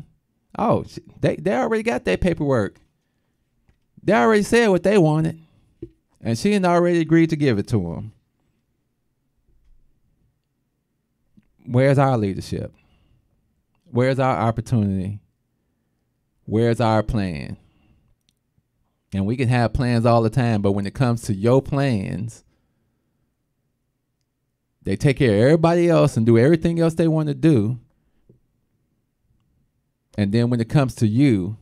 oh, they already got their paperwork. They already said what they wanted, and she had already agreed to give it to them. Where's our leadership? Where's our opportunity? Where's our plan? And we can have plans all the time, but when it comes to your plans, they take care of everybody else and do everything else they want to do. And then when it comes to you,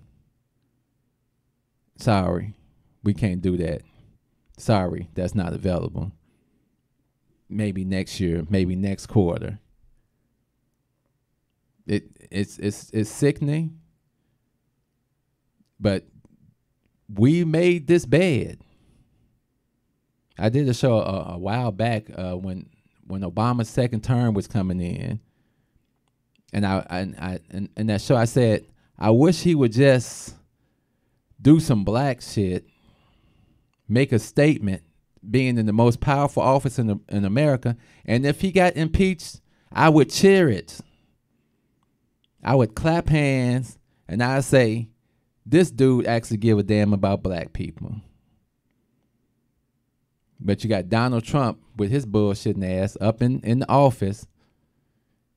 sorry, we can't do that. Sorry, that's not available. Maybe next year, maybe next quarter. It's sickening. But we made this bad. I did a show a while back when Obama's second term was coming in, and in that show I said I wish he would just do some black shit, make a statement, being in the most powerful office in America, and if he got impeached, I would cheer it. I would clap hands, and I'd say, this dude actually give a damn about black people. But you got Donald Trump with his bullshitting ass up in the office,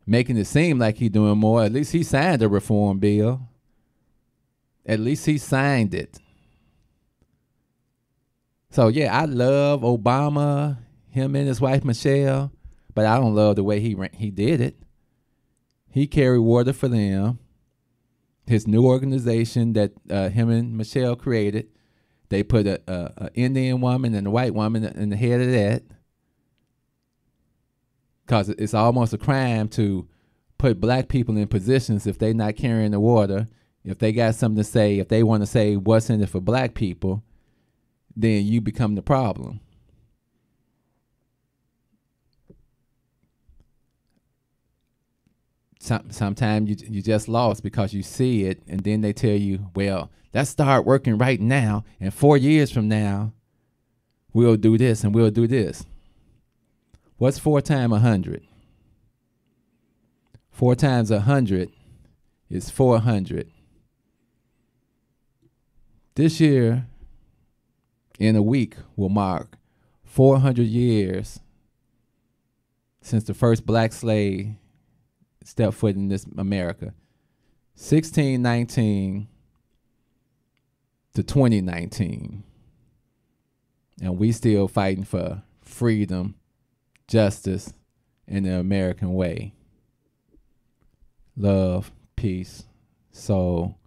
making it seem like he's doing more. At least he signed a reform bill. At least he signed it. So, yeah, I love Obama, him and his wife, Michelle, but I don't love the way he did it. He carried water for them. His new organization that him and Michelle created, they put a Indian woman and a white woman in the head of that, because it's almost a crime to put black people in positions if they're not carrying the water. If they got something to say, if they want to say what's in it for black people, then you become the problem. Sometimes you just lost because you see it, and then they tell you, well, let's start working right now, and 4 years from now, we'll do this and we'll do this. What's 4 times 100? 4 times 100 is 400. This year, in a week, will mark 400 years since the first black slave stepped foot in this America. 1619 to 2019. And we still fighting for freedom, justice, and the American way. Love, peace, soul.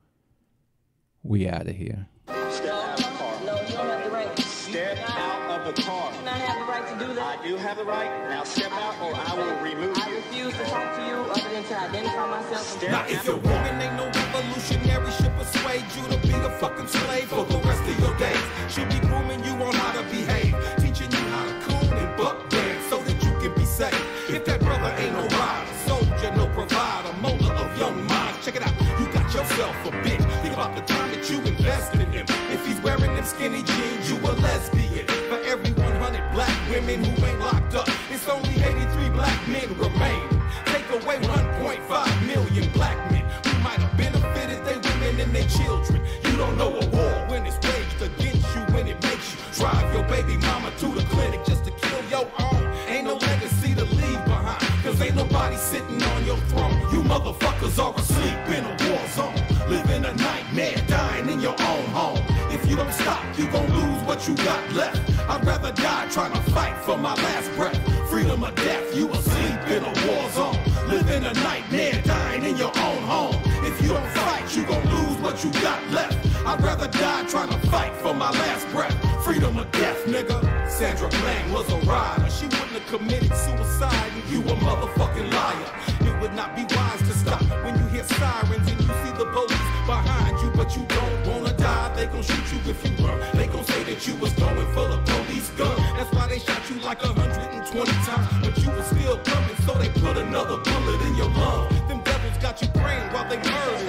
We out of here. Step out of the car. No, you don't have the right. Step out of the car. You do not have the right to do that. I do have the right. Now step out or I will remove I you. refuse to talk to you other than to identify myself. Now if your woman ain't no revolutionary, she'll persuade you to be a fucking slave for the rest of your days. She'll be grooming you on how to behave, teaching you how to coon and buck dance so that you can be safe. If that brother ain't no rider, soldier, no provider, molder of young minds, check it out, you got yourself a bitch. Think about the time that you invested in him. If he's wearing them skinny jeans, you a lesbian. For every 100 black women who ain't locked up, it's only 83 black men remain. Take away 1.5 million black men who might have benefited their women and their children. You don't know a war when it's waged against you, when it makes you drive your baby mama to the clinic just to kill your own. Ain't no legacy to leave behind, cause ain't nobody sitting on your throne. You motherfuckers are asleep in a war zone, living a nightmare, dying in your own home. If you don't stop, you gon' lose what you got left. I'd rather die trying to fight for my last breath. Freedom or death, you asleep in a war zone, living a nightmare, dying in your own home. If you don't fight, you gon' lose what you got left. I'd rather die trying to fight for my last breath. Freedom or death, nigga. Sandra Bland was a rider. She wouldn't have committed suicide, and you a motherfucking liar. It would not be wise to stop when you hear sirens and you see the police behind you, but you don't wanna die. They gon' shoot you if you run. They gon' say that you was going for the police gun. That's why they shot you like 120 times, but you was still coming, so they put another bullet in your lung. Them devils got you praying while they murder,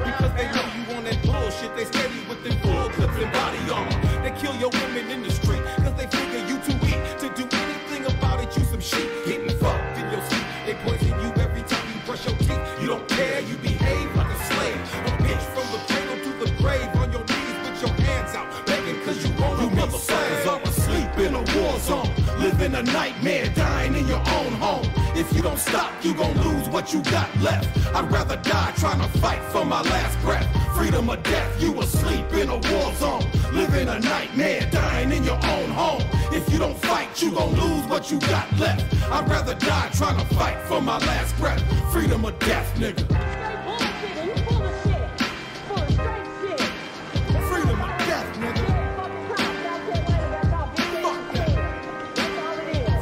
because they know you on that bullshit. They steady with them full clips and body armor. They kill your women in the street, cause they figure you too weak to do anything about it. You some shit, getting fucked in your sleep. They poison you every time you brush your teeth. You don't care, you behave like a slave. A bitch from the cradle to the grave, on your knees with your hands out, begging cause you won't. You motherfuckers are asleep in a war zone, living a nightmare, dying in your own home. If you don't stop, you gon' lose what you got left. I'd rather die trying to fight for my last breath. Freedom or death, you asleep in a war zone, living a nightmare, dying in your own home. If you don't fight, you gon' lose what you got left. I'd rather die trying to fight for my last breath. Freedom or death, nigga. Freedom or death, nigga. Fuck that.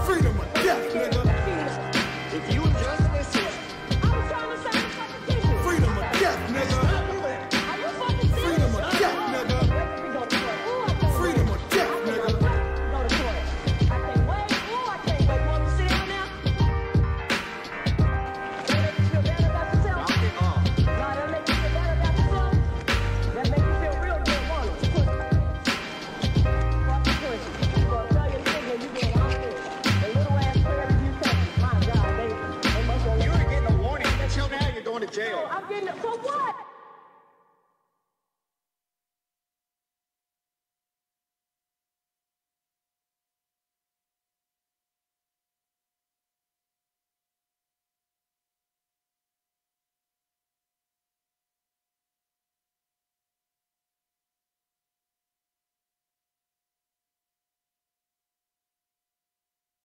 Freedom or death, nigga. If you would just listen. going to jail. No, I'm getting, for what?